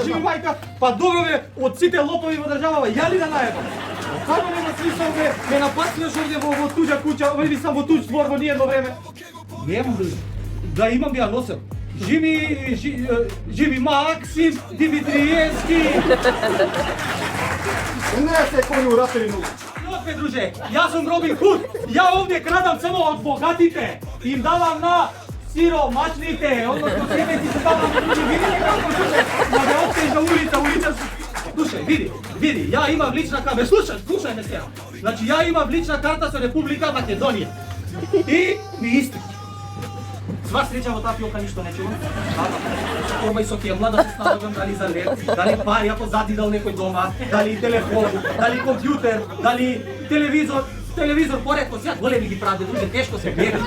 кажи ми мајка, па добро бе, од сите лопови во државава, ја ли да најдам? Како нема смисол бе, ме напацнеш овде во туѓа куќа, или сам во туѓ двор во ниедно време? Немам да имам ја носел. Жими Максим Димитриевски. Не се коњу рапери многу. Опе, друже, јас сум Робин Худ. Ја овде крадам само од богатите. Им давам на сиромашните, односно себе си се давам на други. Видите како друже, да ме оттеш на улица. Слушај, види, ја имам лична карта. Слушај ме сега. Значи, ја имам лична карта со Република Македонија. И ми истече. Сва среќа во таа фиока ништо не чувам. Пробај со кемла да се снабдам дали за лев, дали пари ако задидал некој дома, дали телефон, дали компјутер, дали телевизор, поредко сега големи ги правде, друже, тешко се гледа.